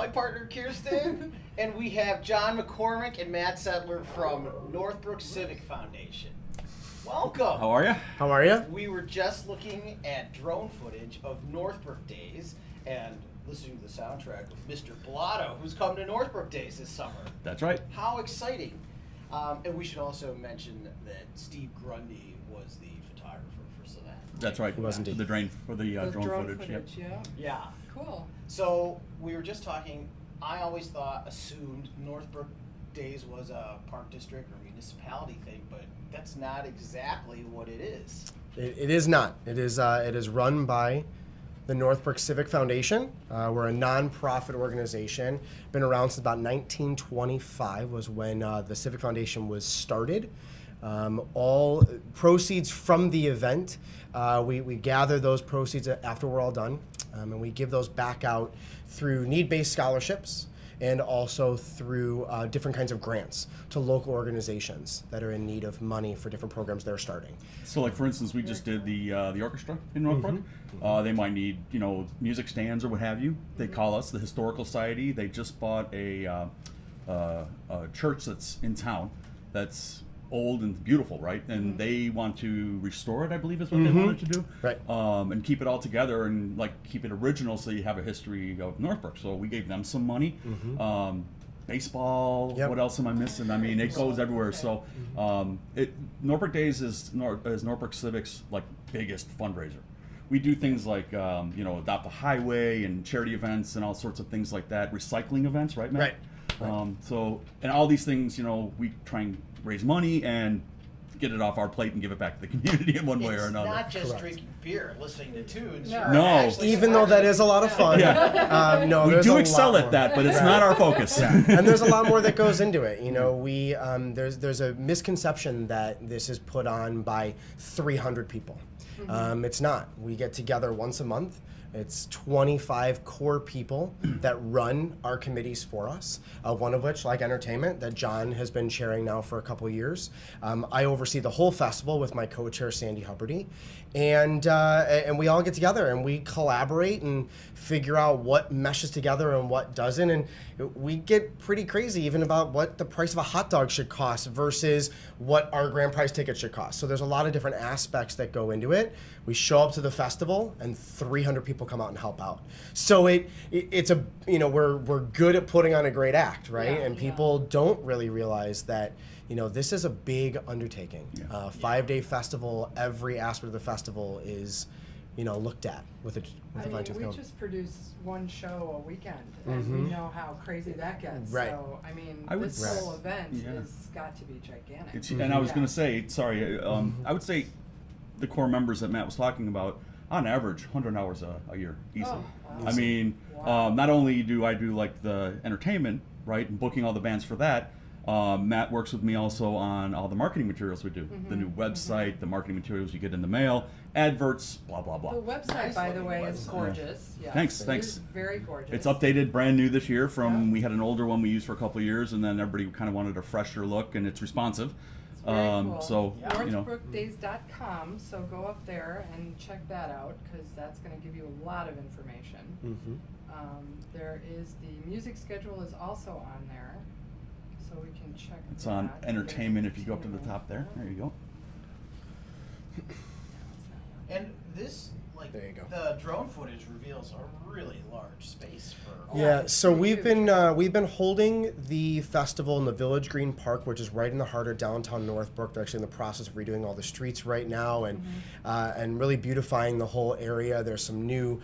my partner Kirsten, and we have John McCormack and Matt Settler from Northbrook Civic Foundation. Welcome. How are you? How are you? We were just looking at drone footage of Northbrook Days and listening to the soundtrack of Mr. Blotto, who's come to Northbrook Days this summer. That's right. How exciting. And we should also mention that Steve Grundy was the photographer for that. That's right. He was indeed. For the drone footage. Yep. Yeah. Yeah. Cool. So we were just talking, I always assumed Northbrook Days was a park district or municipality thing, but that's not exactly what it is. It is not. It is run by the Northbrook Civic Foundation. We're a non-profit organization. Been around since about 1925 was when the Civic Foundation was started. All proceeds from the event, we gather those proceeds after we're all done, and we give those back out through need-based scholarships and also through different kinds of grants to local organizations that are in need of money for different programs they're starting. So, like for instance, we just did the orchestra in Northbrook. They might need music stands or what have you. They call us the Historical Society. They just bought a church that's in town that's old and beautiful, right? And they want to restore it, I believe is what they wanted to do. Right. And keep it all together and like keep it original so you have a history of Northbrook. So we gave them some money. Baseball, Yep. what else am I missing? I mean, it goes everywhere. So Northbrook Days is Northbrook Civic's like biggest fundraiser. We do things like Adopt a Highway and charity events and all sorts of things like that. Recycling events, right, Matt? Right. And all these things, we try and raise money and get it off our plate and give it back to the community in one way or another. It's not just Correct. drinking beer, listening to tunes. No. You're No. actually Even though that supporting- is a lot of fun, no, We there's do a excel lot at more. that, but it's not our focus. And there's a lot more that goes into it. We there's a misconception that this is put on by 300 people. It's not. We get together once a month. It's 25 core people that run our committees for us, one of which, like entertainment, that John has been chairing now for a couple of years. I oversee the whole festival with my co-chair, Sandy Hubbardy. And we all get together and we collaborate and figure out what meshes together and what doesn't. And we get pretty crazy even about what the price of a hot dog should cost versus what our grand prize ticket should cost. So there's a lot of different aspects that go into it. We show up to the festival and 300 people come out and help out. So it's a, we're good at putting on a great act, right? Yeah, and people don't really realize that this is a big undertaking. 5-day festival, every aspect of the festival is, looked at with a fine-tooth we comb. just produce one show a weekend, and we know how crazy that gets. Right. So, I would this s- whole event Yeah. has got to be gigantic. And I was going to say, sorry, I would say the core members that Matt was talking about, on average, 100 hours a year, easily. Oh, wow. I mean, Wow. not only do I do like the entertainment, right, and booking all the bands for that, Matt works with me also on all the marketing materials we do. The new website, the marketing materials you get in the mail, adverts, blah, blah, blah. The website, Nice by the looking way, is website. gorgeous. Yes, Thanks, it thanks. is very gorgeous. It's updated, brand new this year from, Yeah. we had an older one we used for a couple of years, and then everybody kind of wanted a fresher look, and it's responsive. It's very cool. So, Northbrookdays.com, so go up there and check that out, because that's going to give you a lot of information. There is the music schedule is also on there, so we can check it's that. on entertainment if you go up to the top there. There you go. And this, There you go. the drone footage reveals a really large space for. Yeah, it's so pretty we've been holding the festival in the Village Green Park, which is right in the heart of downtown Northbrook. They're actually in the process of redoing all the streets right now and really beautifying the whole area. There's some new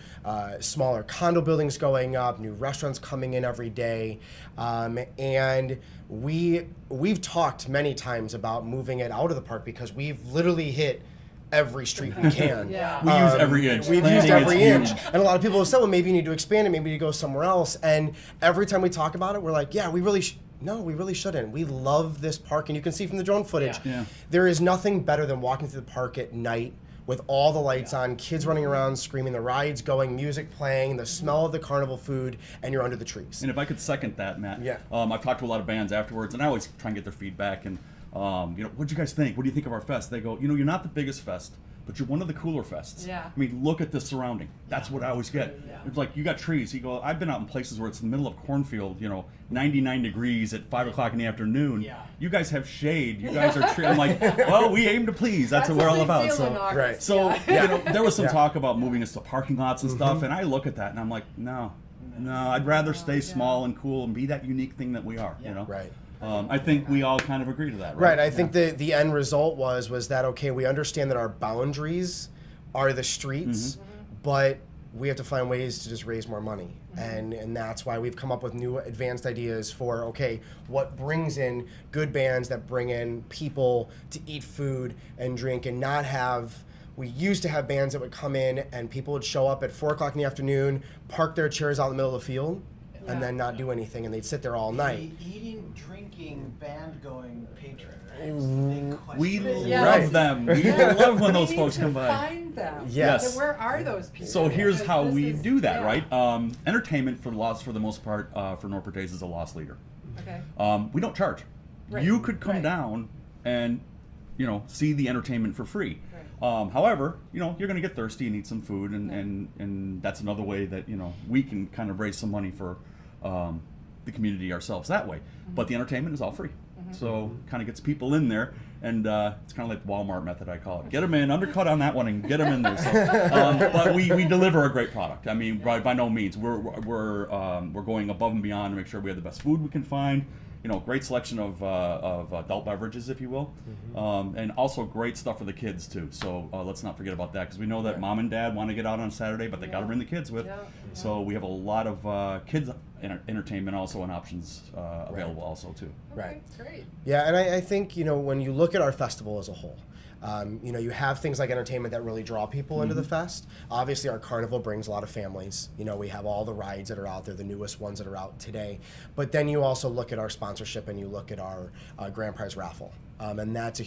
smaller condo buildings going up, new restaurants coming in every day, and we've talked many times about moving it out of the park because we've literally hit every street we can. Yeah. We use every inch. We've Planning used every is inch. huge. And a lot of people have said, well, maybe you need to expand it, maybe you go somewhere else. And every time we talk about it, we're like, yeah, we really no, we really shouldn't. We love this park. And you can see from the drone footage, Yeah. there is nothing better than walking through the park at night with all the lights on, kids running around, screaming, the rides going, music playing, the smell of the carnival food, and you're under the trees. And if I could second that, Matt, Yeah. I've talked to a lot of bands afterwards, and I always try and get their feedback. And what'd you guys think? What do you think of our fest? They go, you're not the biggest fest, but you're one of the cooler fests. Yeah. I mean, look at the surrounding. That's what I always get. Yeah. It's like, you got trees. You go, I've been out in places where it's in the middle of cornfield, 99 degrees at 5 o'clock in the afternoon. Yeah. You guys have shade. You guys are I'm like, well, we aim to please. That's what we're all about. Right. So, Yeah. there was some Yeah. talk about moving us to parking lots and stuff, and I look at that and I'm like, no, I'd rather stay small and cool and be that unique thing that we are, Right. I think we all kind of agree to that, Right. I think the end result was that, okay, we understand that our boundaries are the streets, but we have to find ways to just raise more money. And that's why we've come up with new advanced ideas for, okay, what brings in good bands that bring in people to eat food and drink and not have. We used to have bands that would come in and people would show up at 4 o'clock in the afternoon, park their chairs out in the middle of the field, Yeah. and then not do anything, and they'd sit there all night. Eating, drinking, band going patron. we Yeah. love Right. them. We Yeah. love when We those need folks to come by. Find them. Yes. So where are those people? So here's Because how this we is- do that, yeah. right? Entertainment for the most part, for Northbrook Days is a loss leader. Okay. We don't charge. Right. You could come Right. down and, see the entertainment for free. Right. However, you're going to get thirsty and need some food, and that's another way that we can kind of raise some money for the community ourselves that way. But the entertainment is all free, so kind of gets people in there, and it's kind of like the Walmart method, I call it. Get them in, undercut on that one, and get them in there. So, but we deliver a great product. I mean, by no means we're going above and beyond to make sure we have the best food we can find. Great selection of adult beverages, if you will, and also great stuff for the kids too. So let's not forget about that, because we know that mom and dad want to get out on Saturday, but they got to bring the kids with. Yeah. So we have a lot of kids entertainment also and options available also too. Okay, Right. Great. Yeah, and I think, when you look at our festival as a whole, you have things like entertainment that really draw people into the fest. Obviously, our carnival brings a lot of families. We have all the rides that are out there, the newest ones that are out today. But then you also look at our sponsorship and you look at our grand prize raffle. And that's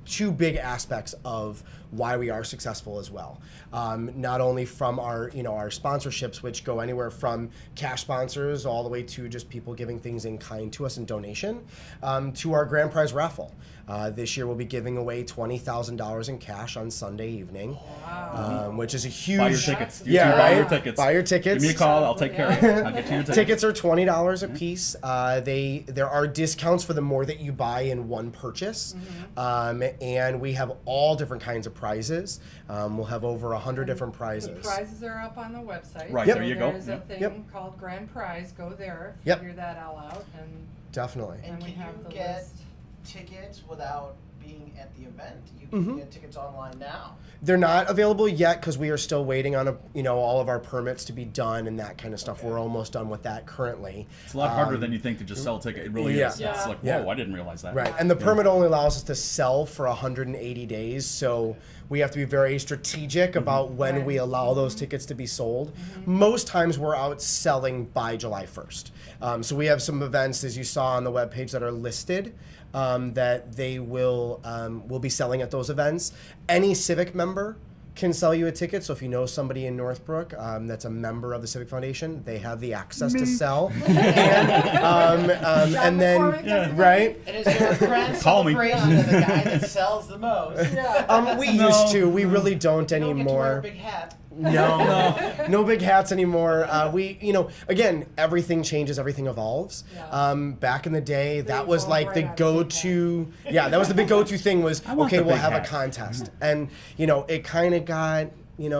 two big aspects of why we are successful as well. Not only from our sponsorships, which go anywhere from cash sponsors all the way to just people giving things in kind to us in donation, to our grand prize raffle. This year we'll be giving away $20,000 in cash on Sunday evening, which is a huge. Buy your tickets. You Yeah, two, right. Buy your tickets. Buy your tickets. Give me a call. I'll take care of you. I'll get you your tickets. Tickets are $20 a piece. There are discounts for the more that you buy in one purchase, and we have all different kinds of prizes. We'll have over 100 different prizes. The prizes are up on the website. Right, Yep. there you go. There's a thing Yep. called Grand Prize. Go there. Yep. Figure that all out, and Definitely. And we can have you the get list. tickets without being at the event? You can get tickets online now. They're not available yet because we are still waiting on all of our permits to be done and that kind of stuff. Okay. We're almost done with that currently. It's a lot harder than you think to just sell a ticket. It really yeah. is. Yeah. It's like, Yeah. whoa, I didn't realize that. Right, and the permit only allows us to sell for 180 days, so we have to be very strategic about when we allow those tickets to be sold. Most times we're out selling by July 1st. So we have some events, as you saw on the webpage, that are listed that they will be selling at those events. Any Civic member can sell you a ticket. So if you know somebody in Northbrook that's a member of the Civic Foundation, they have the access to sell. And then, McCormack. right? And is there a grand Call me. celebration of the guy that sells the most? Yeah. We No. used to. We really don't You don't get to wear a anymore. big hat. No big hats anymore. Again, everything changes, everything evolves. Yeah. Back in the day, that They was evolve like right the out of big go-to. Yeah, that was the big go-to thing. Was I want okay, the we'll big have a hat. contest, and it kind of got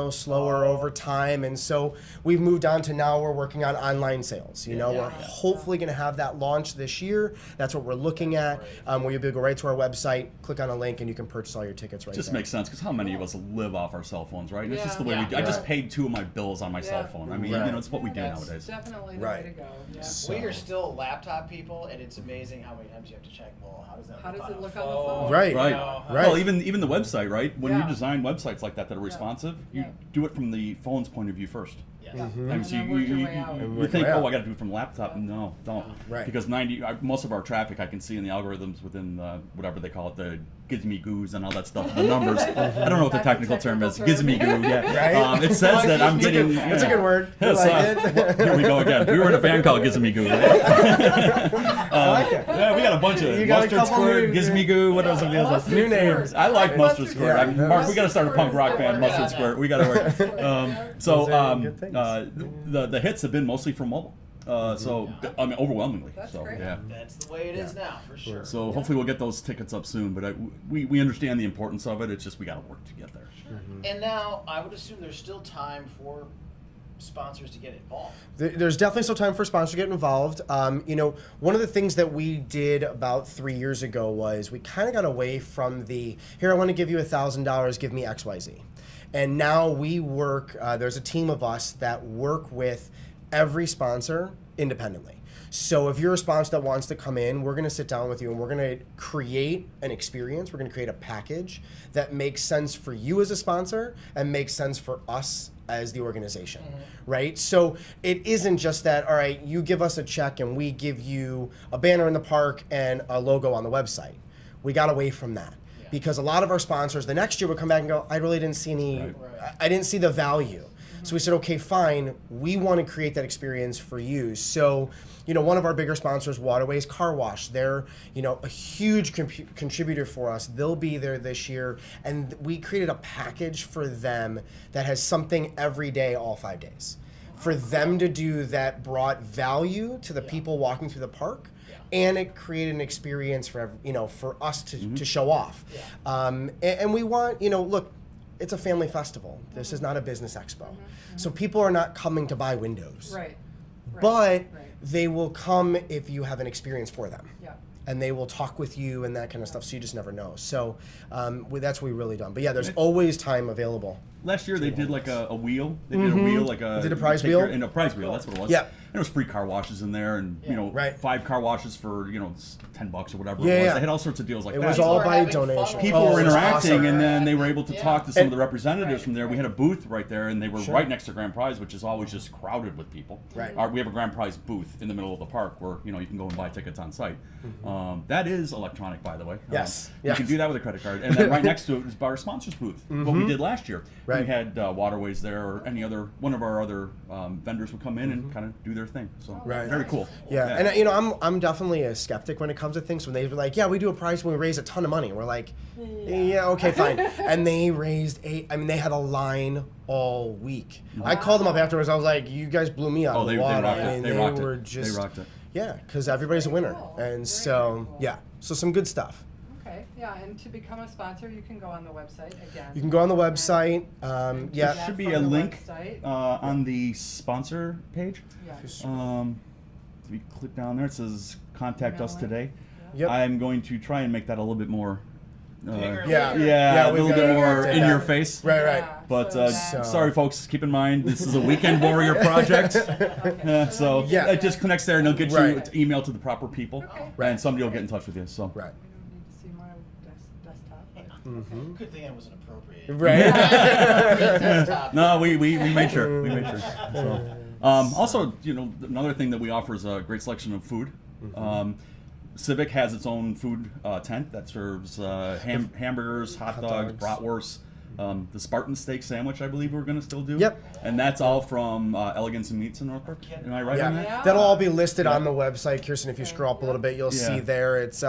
slower over time, and so we've moved on to now we're working on online sales. We're hopefully going to have that launch this year. That's what we're looking at. Where you'll be able to go right to our website, click on a link, and you can purchase all your tickets right Just there. makes sense, because how many of us live off our cell phones, right? And it's just the way Yeah. we do. I just Right. paid 2 of my bills on my cell Yeah. phone. I mean, Right. it's what we do That's nowadays. definitely the Right. way to go. Yeah. So- We are still laptop people, and it's amazing how many times you have to check. Well, how does it look on the phone? Right. Right. You know, Right. Well, even the website, right? When Yeah. you design websites like that are responsive, you Yeah. do it from the phone's point of view first. Yes. I mean, And so then work your way out. And you work think, your way oh, I out. got to do it from laptop. Yeah. No, don't. Right. Because most of our traffic, I can see in the algorithms within whatever they call it, the gizmy goos and all that stuff, the numbers. I don't know what the That's a technical term is. technical term. Gizmy goo, yeah. Right? It says that I'm getting. That's a good word. I Yes, like it. here we go again. We were in a band called Gizmy Goo. Right? I like it. Yeah, we got a bunch of You got a mustard couple squirt, names. Gizmy Goo. What else? Mustard New Squirt. names. I like mustard Mustard squirt. Yeah. Mark, we got to start a punk rock Mustard band. Squirt. Mustard squirt. We got to work. Those are good things. The hits have been mostly from mobile. So I mean, overwhelmingly. That's so great. yeah. That's the way it is now, for sure. So hopefully we'll get those tickets up soon. But we understand the importance of it. It's just we got to work to get there. And now I would assume there's still time for sponsors to get involved. There's definitely still time for sponsors to get involved. One of the things that we did about 3 years ago was we kind of got away from the, here, I want to give you $1,000, give me XYZ. And now we work, there's a team of us that work with every sponsor independently. So if you're a sponsor that wants to come in, we're going to sit down with you and we're going to create an experience. We're going to create a package that makes sense for you as a sponsor and makes sense for us as the organization, right? So it isn't just that, all right, you give us a check and we give you a banner in the park and a logo on the website. We got away from that. Yeah. Because a lot of our sponsors the next year would come back and go, I really didn't see any, Right. I didn't see the value. So we said, okay, fine, we want to create that experience for you. So, one of our bigger sponsors, Waterways Car Wash, they're, a huge contributor for us. They'll be there this year. And we created a package for them that has something every day, all 5 days. For them to do that brought value to the people walking through the park. And it created an experience for for us to show off. Yeah. And we want, look, it's a family festival. This is not a business expo. So people are not coming to buy windows. Right. But Right. they will come if you have an experience for them. Yeah. And they will talk with you and that kind of stuff, so you just never know. So that's what we've really done. But yeah, there's always time available. Last year they did like a wheel. They did a wheel, like a Did a prize take wheel? And a prize wheel. That's what it was. Yeah. And there was free car washes in there, and Right. 5 car washes for $10 or whatever Yeah, it was. yeah. They had all sorts of deals like It that. was People all were by having fun donation. with People it. were it was interacting, awesome. and then they were able to Yeah. talk to some And- of the representatives Right. from there. We had a booth right there, and they were Sure. right next to Grand Prize, which is always just crowded with people. Right. We have a Grand Prize booth in the middle of the park where you can go and buy tickets on site. That is electronic, by the way. Yes. You Yes. can do that with a credit card, and then right next to it is our sponsors booth. What we did last year. Right. We had Waterways there, or any other one of our other vendors would come in and kind of do their thing. So Right. very cool. Yeah, and I'm definitely a skeptic when it comes to things. When they were like, yeah, we do a prize when we raise a ton of money. We're like, yeah, okay, fine. And they raised they had a line all week. I called them up afterwards. I was like, you guys blew me out Oh, of they the water. rocked I it. mean, They rocked were it. just They rocked it. yeah, because everybody's a winner, Cool. and Very, so very cool. yeah, so some good stuff. Okay. Yeah, and to become a sponsor, you can go on the website again. You can go on the website. And Yeah, There should be from a the link website. on the sponsor page. Yeah. If you click down there, it says "Contact us Email today." Yep. I'm going to try and make that a little bit more. Bigger. Yeah. Yeah, a we've little gotta bit more update in that. your face. Right, right. Yeah, But so that- sorry, folks. Keep in mind, this is a weekend warrior project. Okay. So Yeah. it just connects there, and they'll get you Right. to email to the proper people, Okay. and somebody will get in touch with you. So Right. We don't need to see my desktop. But Good thing it wasn't appropriate. Right. Desktop. no, we made sure. We made sure. So, also, another thing that we offer is a great selection of food. Civic has its own food tent that serves hamburgers, hot dogs, dogs. bratwursts. The Spartan steak sandwich, I believe we're going to still do. Yep. And that's all from Elegance and Meats in Northbrook. Am I right on Yeah. that? Yeah. That'll all be listed on the website, Kirsten. If you scroll up a little bit, you'll Yeah. see there. It's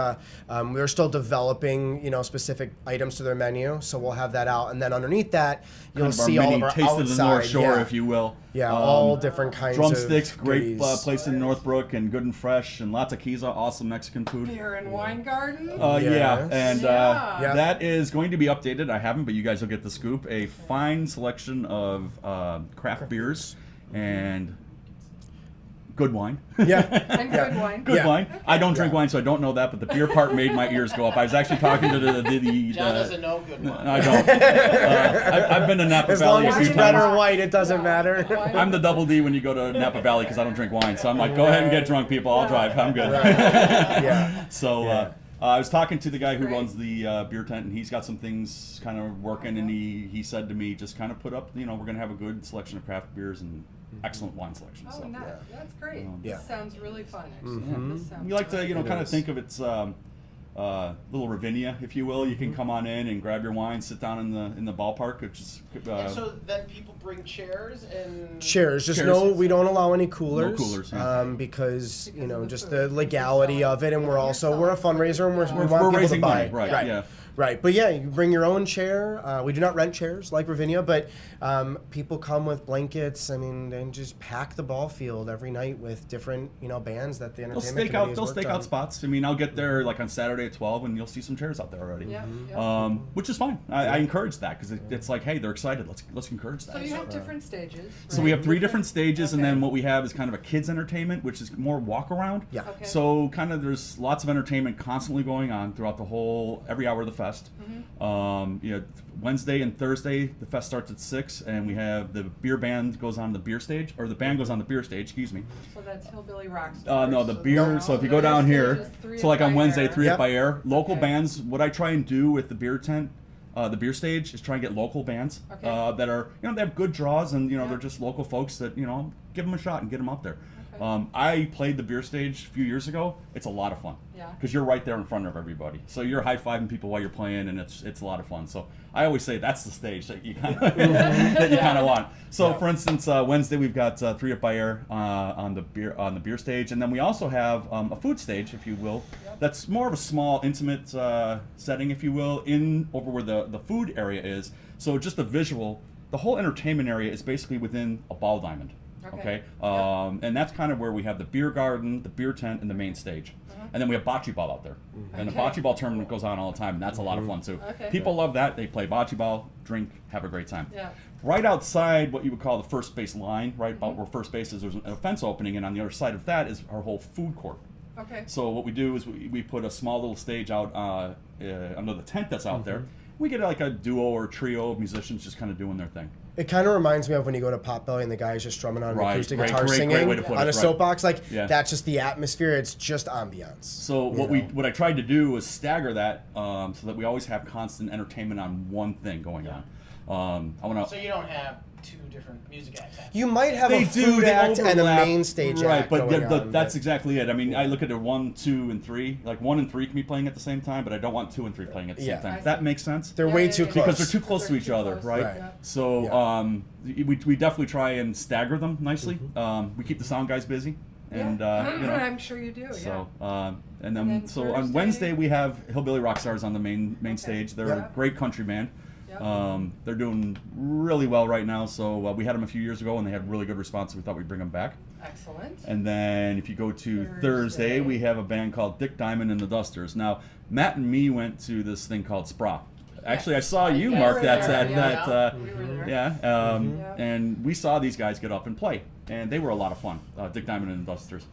we're still developing, specific items to their menu, so we'll have that out. And then underneath that, you'll Kind of our see all mini of our taste outside. of the North Shore, yeah. if you will. Yeah, all different kinds Drumsticks, of great goodies. place in Northbrook, and good and fresh, and lots of Kiza, awesome Mexican food. Beer and wine garden. Yeah, Yes. and Yeah. Yeah. that is going to be updated. I haven't, but you guys will get the scoop. A fine selection of craft beers and good wine. Yeah. And good wine. Good Yeah. wine. I don't drink wine, so I don't know that, but the beer part made my ears go up. I was actually talking to the John doesn't know good wine. I don't. I've been to Napa As Valley long a as few it's red times. or white, it doesn't matter. I'm the double D when you go to Napa Valley because I don't drink wine. So I'm like, go ahead and get drunk, people. I'll drive. I'm good. Yeah. So, Yeah. I was talking to the guy who runs the beer tent, and he's got some things kind of working, and he said to me, just kind of put up, we're going to have a good selection of craft beers and excellent wine selection. Oh, So nice. That's great. Yeah. This sounds really fun, actually. Mm-hmm. This sounds you like to, really kind of is. think of its little Ravinia, if you will. You can come on in and grab your wine, sit down in the ballpark, which is And so then people bring chairs and Chairs. Just Chairs. we don't allow any coolers. No coolers, yeah. Because Because of the just food. the legality of it, and we're a fundraiser, and we We're want people raising to buy. money, right, yeah. Right, but yeah, you bring your own chair. We do not rent chairs like Ravinia, but people come with blankets. I mean, and just pack the ball field every night with different, bands that the They'll entertainment stake committee out. has They'll worked stake on. out spots. I mean, I'll get there like on Saturday at 12, and you'll see some chairs out there already. Yeah, yeah. Which is fine. I encourage that because it's like, hey, they're excited. Let's encourage that. So you have different stages. So we right? have 3 different stages, and Okay. then what we have is kind of a kids entertainment, which is more walk around. Yeah. Okay. So kind of there's lots of entertainment constantly going on throughout every hour of the fest. Wednesday and Thursday the fest starts at 6, and we have the beer band goes on the beer stage, or the band goes on the beer stage. Excuse me. So that's Hillbilly Rockstars. No, the So beer. they're So if all- you go down their here, stage is 3 so like Up on by Wednesday, Air. 3 Yep. Up by Air, local Okay. bands. What I try and do with the beer tent, the beer stage, is try and get local bands Okay. that are, they have good draws, and Yeah. they're just local folks that give them a shot and get them out there. Okay. I played the beer stage a few years ago. It's a lot of fun. Yeah. Because you're right there in front of everybody, so you're high-fiving people while you're playing, and it's a lot of fun. So I always say that's the stage that you kind of that you kind of want. So for instance, Wednesday we've got 3 Up by Air on the beer stage, and then we also have a food stage, if you will. Yep. That's more of a small, intimate setting, if you will, over where the food area is. So just a visual. The whole entertainment area is basically within a ball diamond. Okay. And that's kind of where we have the beer garden, the beer tent, and the main stage. And then we have bocce ball out there. And the Okay. bocce ball tournament goes on all the time, and that's a lot of fun too. Okay. People love that. They play bocce ball, drink, have a great time. Yeah. Right outside what you would call the first base line, right about where first base is, there's a fence opening, and on the other side of that is our whole food court. Okay. So what we do is we put a small little stage out under the tent that's out there. We get like a duo or trio of musicians just kind of doing their thing. It kind of reminds me of when you go to Potbelly and the guy is just strumming on an Right, acoustic great, guitar great singing way to put on it, a right. soapbox. Like, Yeah. that's just the atmosphere. It's just ambiance. So what I tried to do was stagger that so that we always have constant entertainment on one thing going on. I want So you don't have 2 different music acts. You might have They a do, food they act and a overlap. main stage right, act but going that's on, but- exactly it. I mean, I look at it 1, 2, and 3. Like 1 and 3 can be playing at the same time, but I don't want 2 and 3 playing at the Yeah. same time. I Does that see. make sense? They're way too close. Because they're too close to each other, close. right? Right. Yeah. So Yeah. we definitely try and stagger them nicely. We keep the sound guys busy, and Yeah. I'm sure you do. So yeah. and And then then on Thursday- Wednesday we have Hillbilly Rockstars on the main stage. They're Yeah. a great country band. Yep. They're doing really well right now. So we had them a few years ago, and they had really good response. So we thought we'd bring them back. Excellent. And then if you go to Thursday. Thursday, we have a band called Dick Diamond and the Dusters. Now Matt and me went to this thing called Sprout. Actually, I saw you, Yeah, Mark. we were That's there, at yeah. that. We were there. Yeah, Yeah. and we saw these guys get up and play, and they were a lot of fun. Dick Diamond and the Dusters,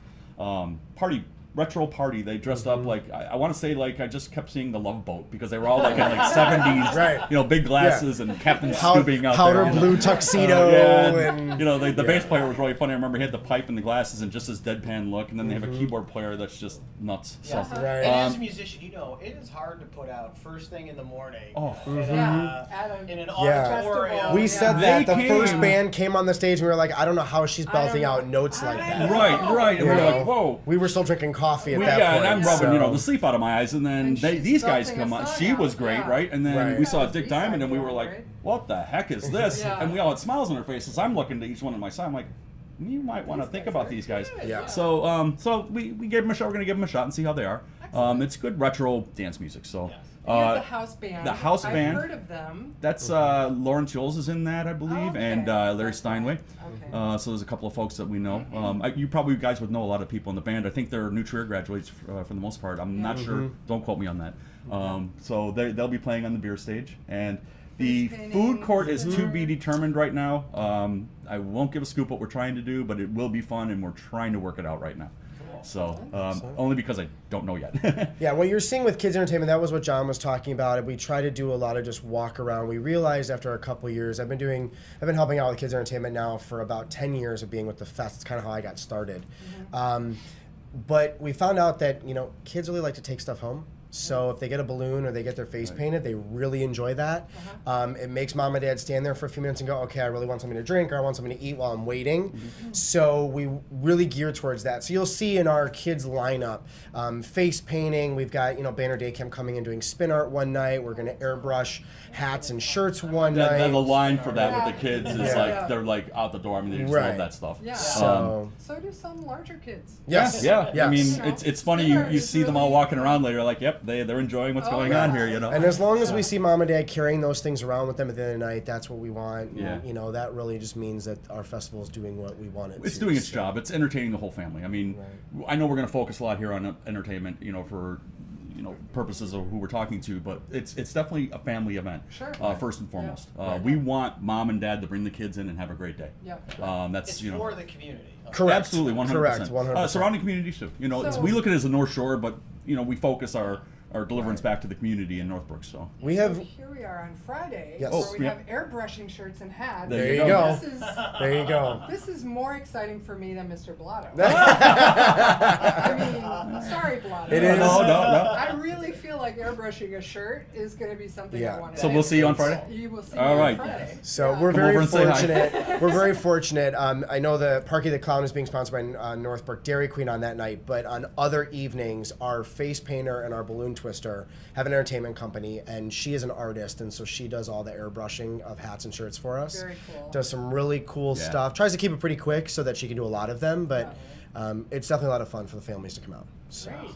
retro party. They dressed up like I want to say like I just kept seeing the Love Boat because they were all like in like 70s, Right. big glasses and Captain Pow- Scoobing out powder there. blue tuxedo Yeah, and the bass player was really funny. I remember he had the pipe and the glasses and just his deadpan look, and then they have a keyboard player that's just nuts. So. Yeah. Right. And as a musician, it is hard to put out first thing in the morning. Oh. Yeah. At a- In an Yeah. auditorium. We Yeah. said They that the first came- band came on the stage and we were like, I don't know how she's belting know. out notes like that. Right, and You we're know? like, whoa. We were still drinking coffee at We, that yeah, point. and I'm rubbing, so- the sleep out of my eyes, and then And she's these guys belting come a on. song She was out, great, yeah. right? And then Right. we saw That was Dick Diamond, and we were B-side like, right? "What the heck is this?" Yeah. And we all had smiles on our faces. I'm looking to each one of my side. I'm like, "You might want to think about these guys." Yeah. So we gave them a shot. We're gonna give them a shot and see how they are. Excellent. It's good retro dance music. So. Yes. You have the house band. the house band. I've heard of them. That's Lauren Jules is in that, I believe, Okay. and Larry That's right. Steinway. Okay. So there's a couple of folks that we know. You guys would know a lot of people in the band. I think they're New Trier graduates for the most part. I'm not sure. Don't quote me on that. So they'll be playing on the beer stage, and the Face food court is paintings, to be determined right now. I won't give a scoop what we're trying to do, but it will be fun, and we're trying to work it out right now. So only because I don't know yet. Yeah, what you're seeing with kids entertainment, that was what John was talking about. We try to do a lot of just walk around. We realized after a couple years, I've been helping out with kids entertainment now for about 10 years of being with the fest. It's kind of how I got started. But we found out that kids really like to take stuff home. So if they get a balloon or they get their face painted, they really enjoy that. It makes mom and dad stand there for a few minutes and go, okay, I really want something to drink or I want something to eat while I'm waiting. So we really gear towards that. So you'll see in our kids lineup, face painting. We've got, Banner Day Camp coming and doing spin art one night. We're going to airbrush hats and shirts one night. And the line for that with the kids is Yeah. they're like out the door. I mean, they just Right. love that stuff. Yeah. So So do some larger kids. yes, Yeah. yes. I mean, You know, it's funny. dinner You is see them all really- walking around later, like, yep, they're enjoying what's going on here. And as long as we see mom and dad carrying those things around with them at the end of the night, that's what we want. Yeah. That really just means that our festival is doing what we want it to. It's doing its So- job. It's entertaining the whole family. I mean, I know we're going to focus a lot here on entertainment, for purposes of who we're talking to, but it's definitely a family event. Sure. First and foremost, Yeah. we want mom and dad to bring the kids in and have a great day. Yep. That's It's for the community. Correct. Absolutely, 100%. Correct, 100%. Surrounding communities too. So- We look at it as the North Shore, but we focus our deliverance back to the community in Northbrook. So We have. So here we are on Friday, Yes. where Oh, we yeah. have airbrushing shirts and hats. There There you you go. go. This is There you go. this is more exciting for me than Mr. Blotto. I mean, sorry, Blotto. It is. No. I really feel like airbrushing a shirt is going to be something Yeah. I want to So do. we'll see you on Friday? You will see All me right. on Friday. So Yeah. we're Come very over and say hi. fortunate. We're very fortunate. I know the Parky the Clown is being sponsored by Northbrook Dairy Queen on that night, but on other evenings, our face painter and our balloon twister have an entertainment company, and she is an artist, and so she does all the airbrushing of hats and shirts for us. Very cool. Does some really cool Yeah. stuff. Tries to keep it pretty quick so that she can do a lot of them, but it's definitely a lot of fun for the families to come out. So. Great.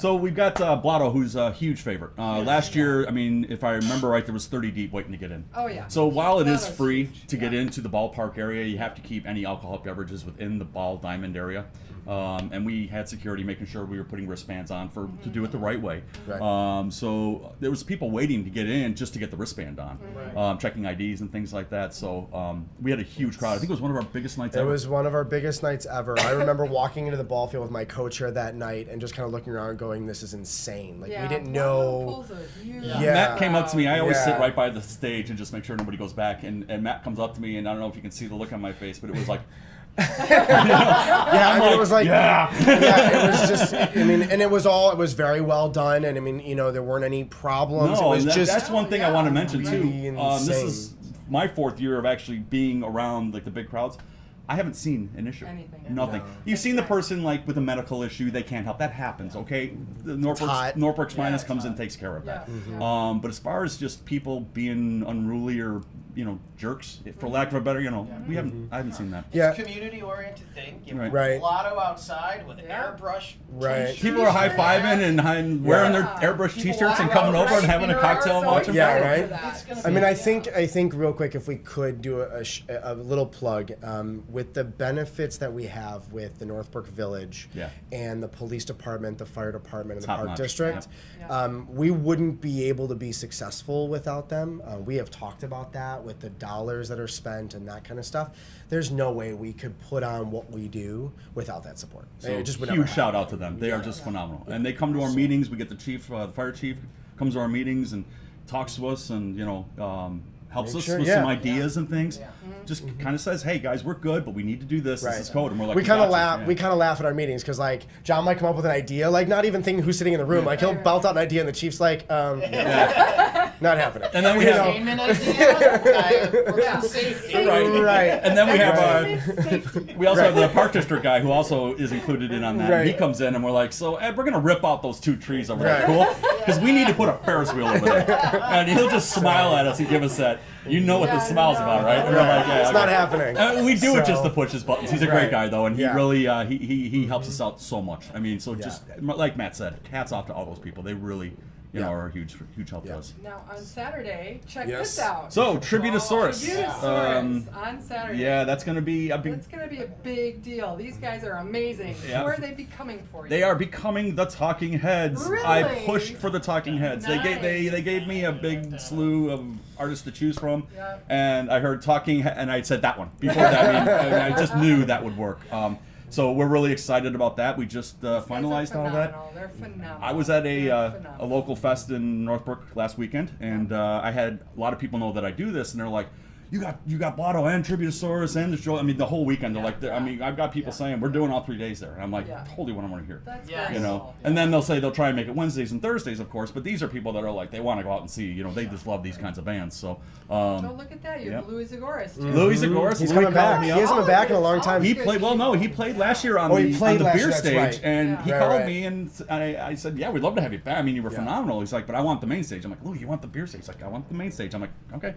So we've got Blotto, who's a huge favorite. Last year, I mean, if I remember right, there was 30 deep waiting to get in. Oh, yeah. So while it is Blotto's free huge, to get yeah. into the ballpark area, you have to keep any alcoholic beverages within the ball diamond area. And we had security making sure we were putting wristbands on to do it the right way. Right. So there was people waiting to get in just to get the wristband on, Right. checking IDs and things like that. So we had a huge crowd. I think it was one of our biggest nights It ever. was one of our biggest nights ever. I remember walking into the ball field with my coach here that night and just kind of looking around going, this is insane. Like, Yeah, we didn't Blotto know. pulls a huge Yeah. Matt came up to me. I always sit Yeah. right by the stage and just make sure nobody goes back. And Matt comes up to me, and I don't know if you can see the look on my face, but it was like, Yeah, I mean, it was like, yeah. yeah, it was just, I mean, and it was very well done, and I mean, there weren't any problems. No, it was and just, that's one thing I want to mention too. really This insane. is my 4th year of actually being around like the big crowds. I haven't seen an issue. Anything. Nothing. No. You've seen the person like with a medical issue, they can't help. That happens, okay? The hot. Northbrook's Yeah, Finest it's comes hot. and takes care of that. Yeah, yeah. But as far as just people being unruly or jerks, for lack of a better, we haven't. I haven't seen that. It's Yeah. a community-oriented thing. You Right. Right. Blotto outside with Yeah. airbrush. Right. t-shirts. People are high fiving and wearing their Yeah. airbrush People T-shirts and walk coming around over and having a right cocktail and so watching. Yeah, football. right? It's gonna I mean, be- I think real quick, if we could do a little plug with the benefits that we have with the Northbrook Village Yeah. and the police department, the fire department, and the Top park notch. district, Yeah. we wouldn't be able to be successful without them. We have talked about that with the dollars that are spent and that kind of stuff. There's no way we could put on what we do without that support. So It just would never huge shout happen. out to them. They are just phenomenal, and they come to our meetings. We get the chief, the fire chief, comes to our meetings and talks to us, and helps Make us sure, with yeah. some ideas and things. Yeah. Just kind of says, "Hey guys, we're good, but we need to do this. Right. This is code." And we're like, we kind of got you." laugh. Yeah. We kind of laugh at our meetings because like John might come up with an idea, like not even thinking who's sitting in the room. Like he'll belt out an idea, and the chief's like, not happening. And then we You have- know? Entertainment idea. Guy works Yeah. in safety. Right. And then we have Safety. we also have the park district guy who also is included in on that. Right. He comes in and we're like, "So Ed, we're gonna rip out those 2 trees over there, Right. cool? Because we need to put a Ferris wheel over there." And he'll just smile at us and give us that, "You know what Yeah, this smile's no. about, right?" And we're like, "Yeah, It's okay." not happening. We do it just So- to push his buttons. He's a great Right. guy though, and he Yeah. really he helps us out so much. I mean, so Yeah. just like Matt said, hats off to all those people. They really Yeah. are a huge help Yeah. to us. Now on Saturday, check Yes. this out. So Tributosaurus. Tributosaurus on Saturday. Yeah, that's gonna be a big. It's gonna be a big deal. These guys are amazing. Yeah. Who are they becoming for you? They are becoming the Talking Heads. Really? I pushed for the Talking Heads. Nice. They gave me a big slew of artists to choose from, Yep. and I heard Talking and I said that one before that. And I just knew that would work. So we're really excited about that. We just These guys are finalized all that. phenomenal. They're phenomenal. I was at a They're phenomenal. local fest in Northbrook last weekend, and I had a lot of people know that I do this, and they're like, you got Blotto and Tributosaurus and the show. I mean, the whole weekend. They're like, I mean, I've got people saying we're doing all 3 days there, and I'm like, totally what I want to hear. That's Yeah. You know, and then they'll say they'll try and make it Wednesdays and Thursdays, of course. But these are people that are like, they want to go out and see. You know, they just love these kinds of bands. So, Oh, look at that! You have Louis Zagoras too. Louis Zagoras, He's Louis coming called back. me He up. hasn't been back in a long time. He played. Well, no, he played last year on he the played last beer year, that's stage, right. and he Right, called right. me, and I said, "Yeah, we'd love to have you back. I mean, you were phenomenal." He's like, "But I want the main stage." I'm like, "Louis, you want the beer stage?" He's like, "I want the main stage." I'm like, "Okay."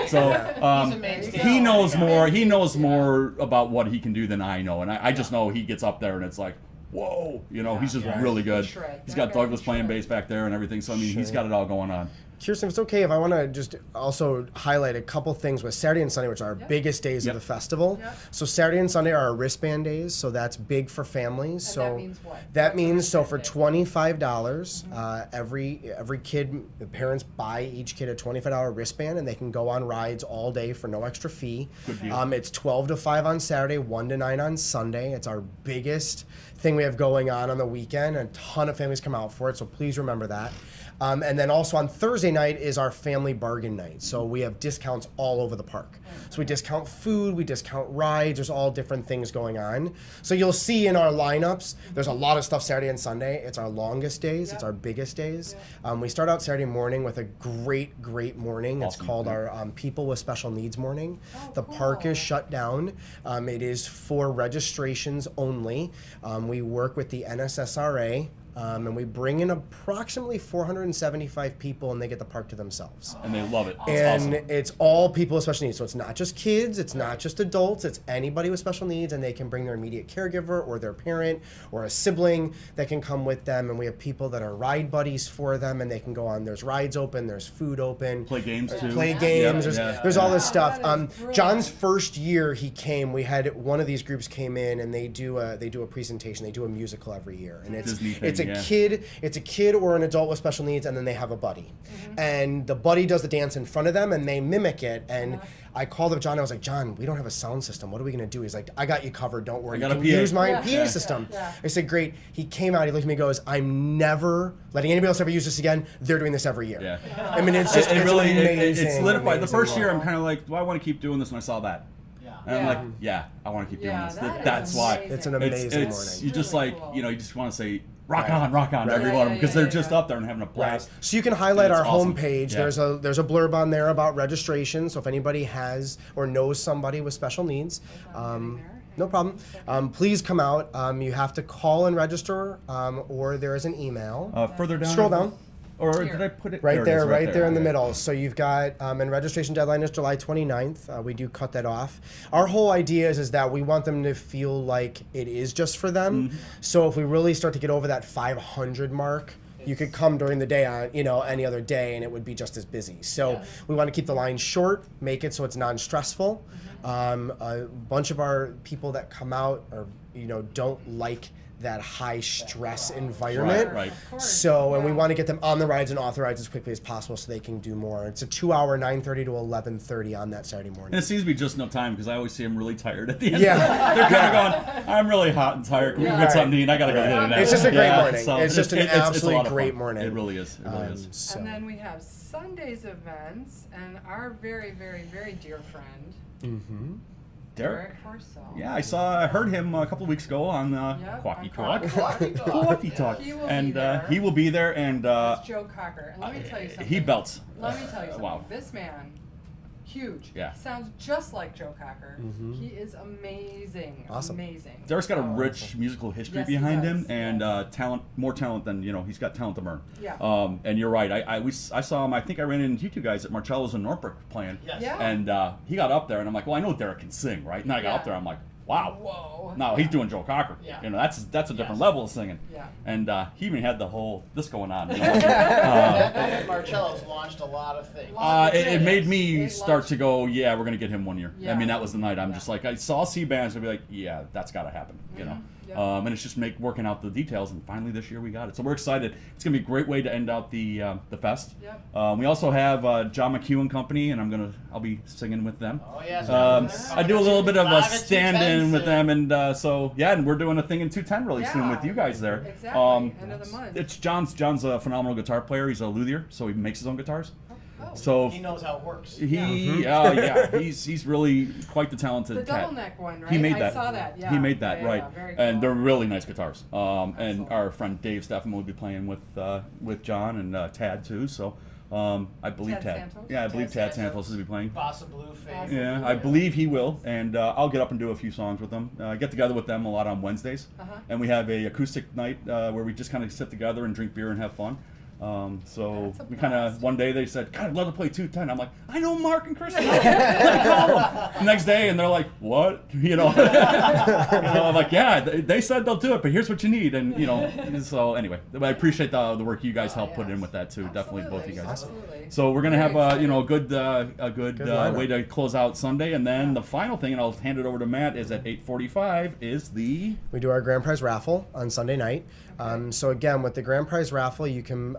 So He's a main stage. he knows more. He knows Yeah. more about what he can do than I know, and I just know he gets up there and it's like, whoa, you know, he's just really good. Shred. He's That got guy Douglas can playing shred. bass back there and everything. So I mean, he's got it all going on. Kirsten, if it's okay, if I want to just also highlight a couple things with Saturday and Sunday, which are our biggest days of the festival. Yep. So Saturday and Sunday are our wristband days, so that's big for families. And so that means what? That What's a means so for wristband day? $25, every kid, the parents buy each kid a $25 wristband, and they can go on rides all day for no extra fee. Good deal. It's 12 to 5 on Saturday, 1 to 9 on Sunday. It's our biggest thing we have going on the weekend. A ton of families come out for it, so please remember that. And then also on Thursday night is our family bargain night. So we have discounts all over the park. So we discount food, we discount rides, there's all different things going on. So you'll see in our lineups, there's a lot of stuff Saturday and Sunday. It's our longest days, it's our biggest days. We start out Saturday morning with a great morning. It's Awesome. called our People with Special Needs morning. The cool. park is shut down. It is for registrations only. We work with the NSSRA. And we bring in approximately 475 people, and they get the park to themselves. And they love it. It's And awesome. it's all people with special needs. So it's not just kids, it's not just adults, it's anybody with special needs, and they can bring their immediate caregiver or their parent or a sibling that can come with them. And we have people that are ride buddies for them, and they can go on. There's rides open, there's food open. Play games too. Play Yeah. games. There's all this stuff. That is brilliant. John's first year he came. We had one of these groups came in and they do a presentation. They do a musical every year, and it's Disney thing, it's a yeah. kid or an adult with special needs, and then they have a buddy, and the buddy does the dance in front of them, and they mimic it. And I called up John. I was like, John, we don't have a sound system. What are we gonna do? He's like, I got you covered. Don't worry. I got You a can PA. use my Yeah. PA system. Yeah. I said, great. He came out. He looked at me and goes, I'm never letting anybody else ever use this again. They're doing this every year. Yeah. I mean, it's just It it's really amazing. it solidified. The amazing first year, work. I'm kind of like, do I want to keep doing this? And I saw that, Yeah. and I'm Yeah. like, yeah, I want to keep doing Yeah, this. that is That's why. amazing. It's an amazing It's morning. you just Really like cool. you just want to say rock Right. on to every Right. one of them because they're Yeah. just up there and having a blast. So you can highlight It's our awesome. homepage. Yeah. There's a blurb on there about registration. So if anybody has or knows somebody with special needs, no problem. Please come out. You have to call and register, or there is an email. Further down. Scroll down. Or Here. did I put it Right it there, is, right there in the yeah. middle. So you've got, and registration deadline is July 29th. We do cut that off. Our whole idea is that we want them to feel like it is just for them. Mm-hmm. So if we really start to get over that 500 mark, you could come during the day on, any other day, and it would be just as busy. So we want to keep the line short, make it so it's non-stressful. A bunch of our people that come out are, don't like that high stress environment. Right. Of course. So, and we Yeah. want to get them on the rides and off the rides as quickly as possible so they can do more. It's a 2-hour, 9:30 to 11:30 on that Saturday morning. And it seems to be just enough time because I always see them really tired at the end. Yeah. They're kind of going, I'm really hot and tired. Can we Yeah. get something to eat? I got to go get it now. It's just a great Yeah, morning. so It's just an it's a absolutely lot of great fun. morning. It really is. It really is. So- And then we have Sunday's events, and our very, very, very dear friend, Derek Forcell. Yeah, I heard him a couple of weeks ago on Cawffee Tawk. Cawffee Tawk. Cawffee Tawk. He will be And there. he will be there, and That's Joe Cocker. And let me tell you something. he belts. Let me tell you something. Wow. This man, huge. Yeah. Sounds just like Joe Cocker. He is amazing. Awesome. Amazing. Derek's got a So- rich musical history Yes, he behind him, does. and Yes. more talent than he's got talent to burn. Yeah. And you're right. I saw him. I think I ran into you two guys at Marcello's in Northbrook playing. Yes. Yeah. And he got up there, and I'm like, well, I know Derek can sing, right? And then I got Yeah. up there, I'm like, wow. Whoa. No, he's doing Joe Cocker. Yeah. That's a different Yes. level of singing. Yeah. And he even had the whole this going on. That Marcello's launched a lot of things. It made me It start launched- to go, yeah, we're gonna get him one year. I Yeah. mean, that was the night. I'm Yeah. just like, I saw C bands and be like, yeah, that's got to happen. Yeah. And it's just working out the details. And finally, this year we got it. So we're excited. It's gonna be a great way to end out the fest. Yep. We also have John McHugh and Company, and I'll be singing with them. Oh, yes. I do a little bit of a Live at stand-in 210, with them, and so yeah, and we're doing a thing in 210 really soon Yeah. with you guys there. Exactly. End of the month. It's John's a phenomenal guitar player. He's a luthier, so he makes his own guitars. Oh. So He knows how it works. he's really quite the talented The cat. double neck one, right? He made that. I saw that. Yeah. He made that, Yeah, right? yeah, very And cool. they're really nice guitars. And Excellent. our friend Dave Stefan will be playing with John and Tad too. So I believe Tad Tad. Santos? Yeah, I believe Tad Tad Santos. Santos will be playing. Bossa Blue fave. Yeah, I believe he will, and I'll get up and do a few songs with them. I get together with them a lot on Wednesdays, and we have a acoustic night where we just kind of sit together and drink beer and have fun. So That's a we kind of blast. one day they said, "God, I'd love to play 210." I'm like, "I know Mark and Chris. Let me call them." The next day, and they're like, "What?" I'm like, "Yeah, they said they'll do it, but here's what you need." And so anyway, I appreciate the work you guys helped put in with that too. Definitely both you guys. Absolutely. So we're gonna have Very a good lineup. way to close out Sunday, and then the final thing, and I'll hand it over to Matt, is at 8:45 is the We do our grand prize raffle on Sunday night. So again, with the grand prize raffle, you can,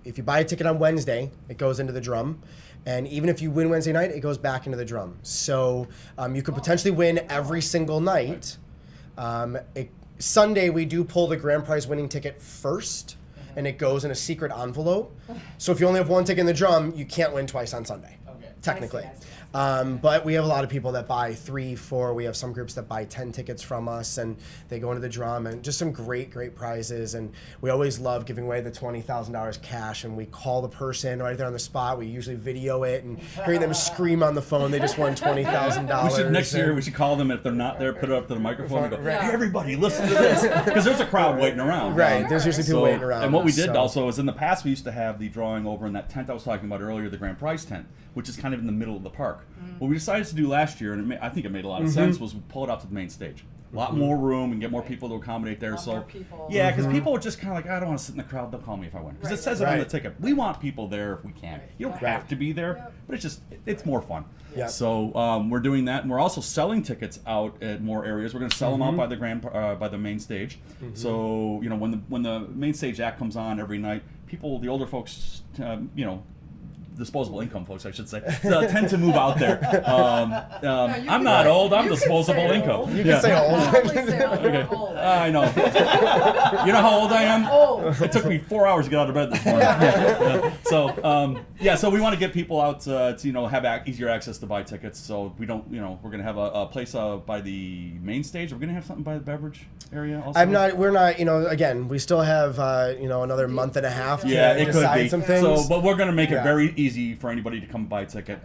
if you buy a ticket on Wednesday, it goes into the drum. And even if you win Wednesday night, it goes back into the drum. So you could potentially win every single night. Sunday, we do pull the grand prize winning ticket first, and it goes in a secret envelope. So if you only have one ticket in the drum, you can't win twice on Sunday. Okay. Technically. I see. But we have a lot of people that buy 3, 4. We have some groups that buy 10 tickets from us, and they go into the drum, and just some great prizes. And we always love giving away the $20,000 cash, and we call the person right there on the spot. We usually video it and hear them scream on the phone. They just won $20,000. next year we should call them, and if they're not there, put it up to the microphone and go, "Hey, everybody, listen to this," because there's a crowd waiting around. Right, there's usually people waiting around. And what we did so- also is in the past we used to have the drawing over in that tent I was talking about earlier, the grand prize tent, which is kind of in the middle of the park. What we decided to do last year, and I think it made a lot of sense, was we pull it out to the main stage. A lot more room and get more people to accommodate there. A lot So more people. yeah, because people are just kind of like, "I don't want to sit in the crowd. They'll call me if I win." Because it says it on the Right. ticket. We want people there if we can. You don't have to be there, Yep. but it's more fun. Yep. So we're doing that, and we're also selling tickets out at more areas. We're going to sell them out by the main stage. So when the main stage act comes on every night, people, the older folks, disposable income folks, I should say, tend to move out there. I'm can not say- old. I'm you can disposable say income. old. You can say old. Probably say old. Okay. Old. I know. You know how old I am? Old. It took me 4 hours to get out of bed this morning. So we want to get people out to have easier access to buy tickets. So we don't, we're going to have a place by the main stage. We're going to have something by the beverage area also. We're not, again, we still have, another month and a half to Yeah, it could decide be. some things. So, but we're going to make it Yeah. very easy for anybody to come buy a ticket.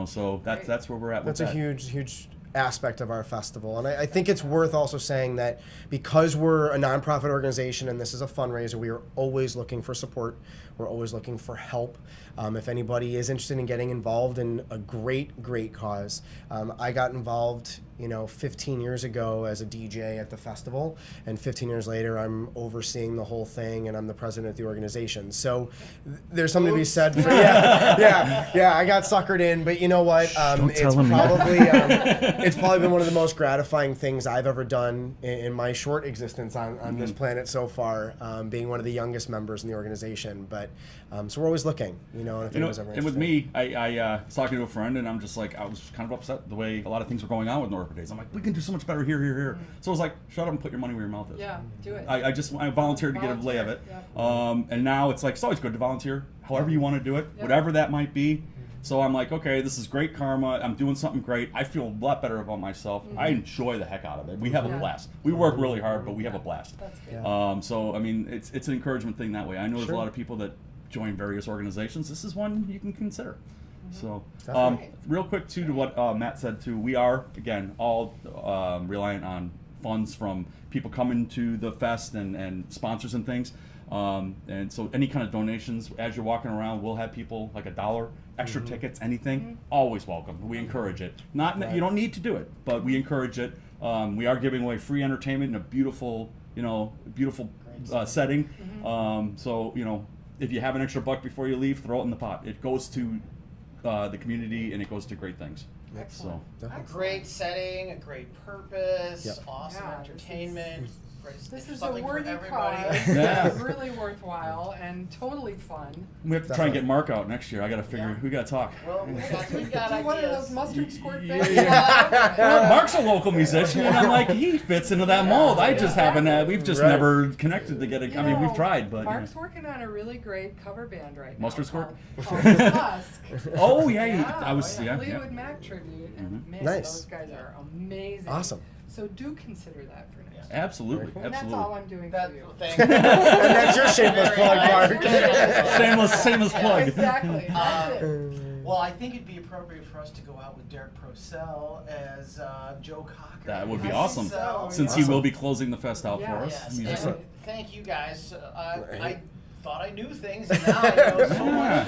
So that's where we're at with That's a that. huge aspect of our festival. And I think it's worth also saying that because we're a nonprofit organization and this is a fundraiser, we are always looking for support. We're always looking for help. If anybody is interested in getting involved in a great cause. I got involved, 15 years ago as a DJ at the festival, and 15 years later I'm overseeing the whole thing and I'm the president of the organization. So there's something to be said for, yeah, I got suckered in, but you know what? It's probably been one of the most gratifying things I've ever done in my short existence on this planet so far, being one of the youngest members in the organization. But so we're always looking, and if anyone's ever and with interested. me, I was talking to a friend, and I'm just like, I was kind of upset the way a lot of things were going on with Northbrook Days. I'm like, we can do so much better here. So I was like, shut up and put your money where your mouth is. Yeah, do it. I volunteered to get a lay of it. Volunteer, And now it's like, it's always good to volunteer, however you want to do it, whatever that might be. So I'm like, okay, this is great karma. I'm doing something great. I feel a lot better about myself. I enjoy the heck out of it. We have a blast. We work really hard, but we have a blast. That's good. So I mean, it's an encouragement thing that way. I know there's a Sure. lot of people that join various organizations. This is one you can consider. So, Definitely. real quick too to what Matt said too. We are again all reliant on funds from people coming to the fest and sponsors and things. And so any kind of donations as you're walking around, we'll have people like $1, extra tickets, anything, always welcome. We encourage it. You don't need to do it, but we encourage it. We are giving away free entertainment in a beautiful setting. So if you have an extra $1 before you leave, throw it in the pot. It goes to the community and it goes to great things. Excellent. Definitely. A great setting, a great purpose, Yep. awesome Yeah, entertainment. It's This is a something for worthy everybody. cause. Yeah. It's really worthwhile and totally fun. We have to try and get Mark out next year. I got to figure. Yeah. We got to talk. Well, we've got Do ideas. one of those mustard squirt bands. Well, Mark's a local musician, and I'm like, he fits into that mold. I just haven't. We've just Right. never connected to get it. I mean, we've know, tried, but. Mark's working on a really great cover band right now. Mustard squirt? Called Tusk. Oh yeah, I was yeah. Fleetwood Mac tribute, and man, Nice. those guys are amazing. Awesome. So do consider that for next year. Absolutely, Very cool. And that's absolutely. all I'm doing That for you. thing. And that's your shameless Very plug, nice. Mark. Shameless plug. Exactly. That's it. Well, I think it'd be appropriate for us to go out with Derek Purcell as Joe Cocker. That would be I awesome. think so, Since yeah. he will be closing the fest out for Yeah. us. Yes, musically. and thank you guys. Right. I thought I knew things, and now I know so much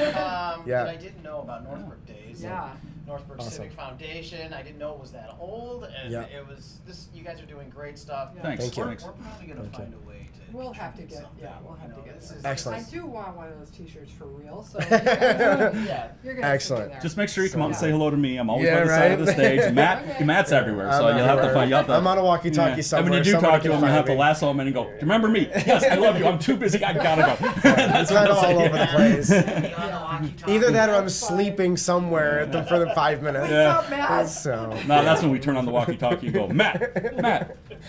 Yeah. that I didn't know about Northbrook Days. Yeah. Northbrook Awesome. Civic Foundation. I didn't know it was that old, and Yeah. it was this. You guys are doing great stuff. Yeah. Thanks. Thank you. We're, Thanks. we're probably gonna Okay. find a way to. We'll have to contribute get, something, yeah, we'll have you to know, get this there. is- Excellent. I do want one of those T-shirts for real. So Yeah. you're gonna Excellent. have to be there. Just make sure you come out and Yeah. say hello to me. I'm always Yeah, by the side of right. the stage. Matt, Okay. Matt's everywhere, so I'm you'll have to everywhere. find. You have to, I'm on a walkie-talkie And somewhere. when you do Somebody talk to can him, you find have to me. lasso him in and go. Do you remember me? Yes, I love you. I'm too busy. I gotta go. That's Kind what of I'll say. all over the place. Be on the walkie-talkie. Either that or I'm That's fine. sleeping somewhere for the 5 minutes. Yeah. What's up, Matt? So No, that's when we turn on the walkie-talkie and go, Matt,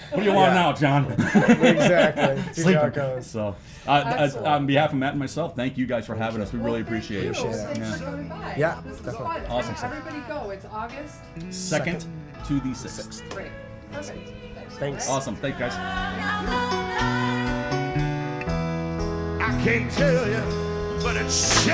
what do you want Yeah. now, John? exactly. See how Sleeping. it goes. So, Excellent. on behalf of Matt and myself, thank you guys for having us. We really Well, appreciate it. thank you. Appreciate Thanks it. for coming by. Yeah, This was definitely. fun. Awesome. Everybody go. It's August. Second to the 6th. Great. Perfect. Thanks. Awesome. Thank you, guys. I can't tell you, but it sure